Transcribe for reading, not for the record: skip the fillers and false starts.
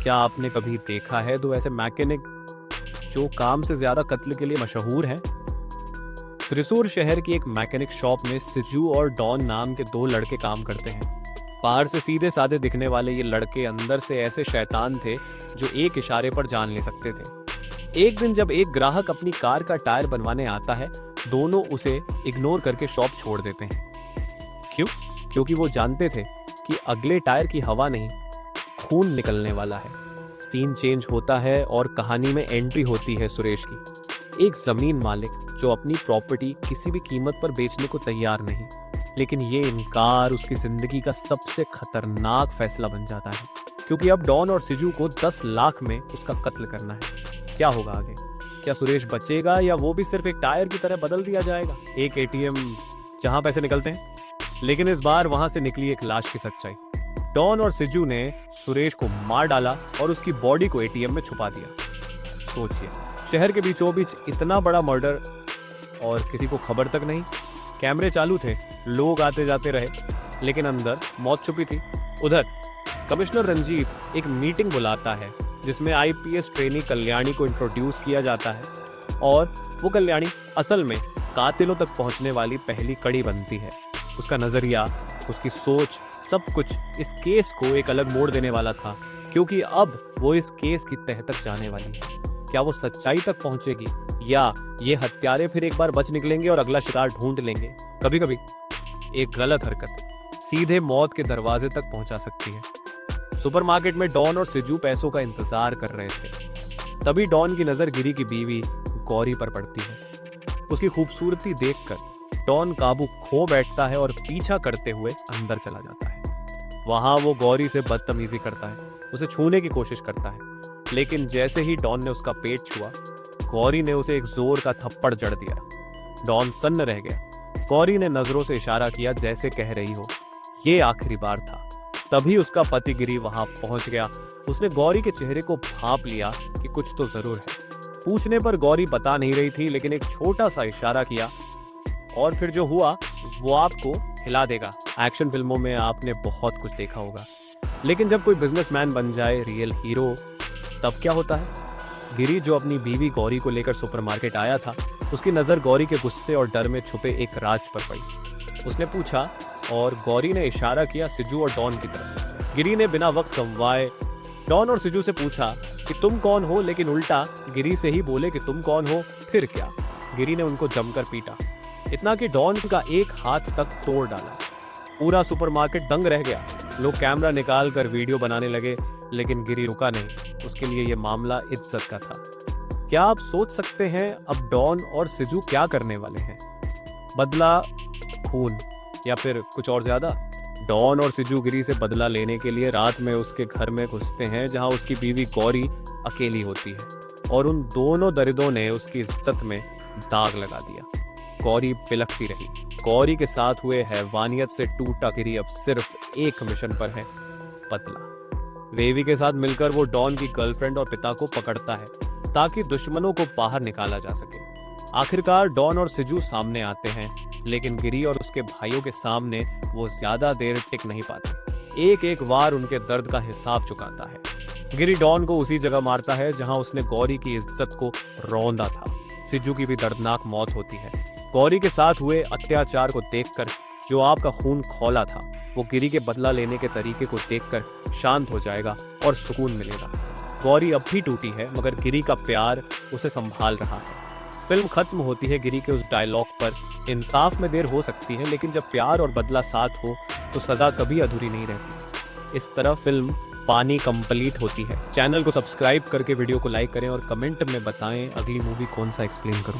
क्या आपने कभी देखा है दो ऐसे मैकेनिक जो काम से ज्यादा कत्ल के लिए मशहूर हैं? त्रिशूर शहर की एक मैकेनिक शॉप में सिजू और डॉन नाम के दो लड़के काम करते हैं। बाहर से सीधे साधे दिखने वाले ये लड़के अंदर से ऐसे शैतान थे जो एक इशारे पर जान ले सकते थे। एक दिन जब एक ग्राहक अपनी कार का टायर बनवाने आता है, दोनों उसे इग्नोर करके शॉप छोड़ देते हैं। क्यों? क्योंकि वो जानते थे कि अगले टायर की हवा नहीं, खून निकलने वाला है। सीन चेंज होता है और कहानी में एंट्री होती है सुरेश की, एक जमीन मालिक जो अपनी प्रॉपर्टी किसी भी कीमत पर बेचने को तैयार नहीं, लेकिन ये इनकार उसकी जिंदगी का सबसे खतरनाक फैसला बन जाता है, क्योंकि अब डॉन और सिजू को 10 लाख में उसका कत्ल करना है। क्या होगा आगे? क्या सुरेश बचेगा या वो भी सिर्फ एक टायर की तरह बदल दिया जाएगा? एक एटीएम जहां पैसे निकलते हैं, लेकिन इस बार वहां से निकली एक लाश की सच्चाई। डॉन और सिजू ने सुरेश को मार डाला और उसकी बॉडी को एटीएम में छुपा दिया। सोचिए, शहर के बीचों बीच इतना बड़ा मर्डर और किसी को खबर तक नहीं। कैमरे चालू थे, लोग आते जाते रहे, लेकिन अंदर मौत छुपी थी। उधर कमिश्नर रंजीत एक मीटिंग बुलाता है जिसमें आईपीएस ट्रेनी कल्याणी को इंट्रोड्यूस किया जाता है, और वो कल्याणी असल में कातिलों तक पहुंचने वाली पहली कड़ी बनती है। उसका नजरिया, उसकी सोच, सब कुछ इस केस को एक अलग मोड़ देने वाला था, क्योंकि अब वो इस केस की तह तक जाने वाली है। क्या वो सच्चाई तक पहुंचेगी या ये हत्यारे फिर एक बार बच निकलेंगे और अगला शिकार ढूंढ लेंगे? कभी कभी एक गलत हरकत सीधे मौत के दरवाजे तक पहुंचा सकती है। सुपरमार्केट में डॉन और सिजू पैसों का इंतजार कर रहे थे। तभी डॉन की नजर गिरी की बीवी गौरी पर पड़ती है। उसकी खूबसूरती देखकर डॉन काबू खो बैठता है और पीछा करते हुए अंदर चला जाता है। वहां वो गौरी से बदतमीजी करता है, उसे छूने की कोशिश करता है, लेकिन जैसे ही डॉन ने उसका पेट छुआ, गौरी ने उसे एक जोर का थप्पड़ जड़ दिया। डॉन सन्न रह गया। गौरी ने नजरों से इशारा किया जैसे कह रही हो, ये आखिरी बार था। तभी उसका पति गिरी वहां पहुंच गया। उसने गौरी के चेहरे को भांप लिया कि कुछ तो जरूर है। पूछने पर गौरी बता नहीं रही थी, लेकिन एक छोटा सा इशारा किया और फिर जो हुआ वो आपको हिला देगा। एक्शन फिल्मों में आपने बहुत कुछ देखा होगा, लेकिन जब कोई बिजनेसमैन बन जाए रियल हीरो, तब क्या होता है? गिरी, जो अपनी बीवी गौरी को लेकर सुपरमार्केट आया था, उसकी नजर गौरी के गुस्से और डर में छुपे एक राज पर पड़ी। उसने पूछा और गौरी ने इशारा किया सिजू और डॉन की तरफ। गिरी ने बिना वक्त गंवाए डॉन और सिजू से पूछा कि तुम कौन हो, लेकिन उल्टा गिरी से ही बोले कि तुम कौन हो। फिर क्या? गिरी ने उनको जमकर पीटा, इतना कि डॉन का एक हाथ तक तोड़ डाला। पूरा सुपरमार्केट दंग रह गया। लोग कैमरा निकाल कर वीडियो बनाने लगे, लेकिन गिरी रुका नहीं। उसके लिए यह मामला इज्जत का था। क्या आप सोच सकते हैं अब डॉन और सिजू क्या करने वाले हैं? बदला, खून या फिर कुछ और ज्यादा? डॉन और सिजू गिरी से बदला लेने के लिए रात में उसके घर में घुसते हैं, जहां उसकी बीवी गौरी अकेली होती है, और उन दोनों दरिंदों ने उसकी इज्जत में दाग लगा दिया। गौरी बिलखती रही। गौरी के साथ हुए हैवानियत से टूटा गिरी अब सिर्फ एक मिशन पर है, बदला। वेवी के साथ मिलकर वो डॉन की गर्लफ्रेंड और पिता को पकड़ता है ताकि दुश्मनों को बाहर निकाला जा सके। आखिरकार डॉन और सिजू सामने आते हैं, लेकिन गिरी और उसके भाइयों के सामने वो ज्यादा देर टिक नहीं पाते। एक एक वार उनके दर्द का हिसाब चुकाता है। गिरी डॉन को उसी जगह मारता है जहां उसने गौरी की इज्जत को रौंदा था। सिजू की भी दर्दनाक मौत होती है। गौरी के साथ हुए अत्याचार को देखकर जो आपका खून खौला था, वो गिरी के बदला लेने के तरीके को देखकर शांत हो जाएगा और सुकून मिलेगा। गौरी अब भी टूटी है, मगर गिरी का प्यार उसे संभाल रहा है। फिल्म खत्म होती है गिरी के उस डायलॉग पर, इंसाफ में देर हो सकती है, लेकिन जब प्यार और बदला साथ हो तो सजा कभी अधूरी नहीं रहती। इस तरह फिल्म पानी कंप्लीट होती है। चैनल को सब्सक्राइब करके वीडियो को लाइक करें और कमेंट में बताएं अगली मूवी कौन सा एक्सप्लेन करूं।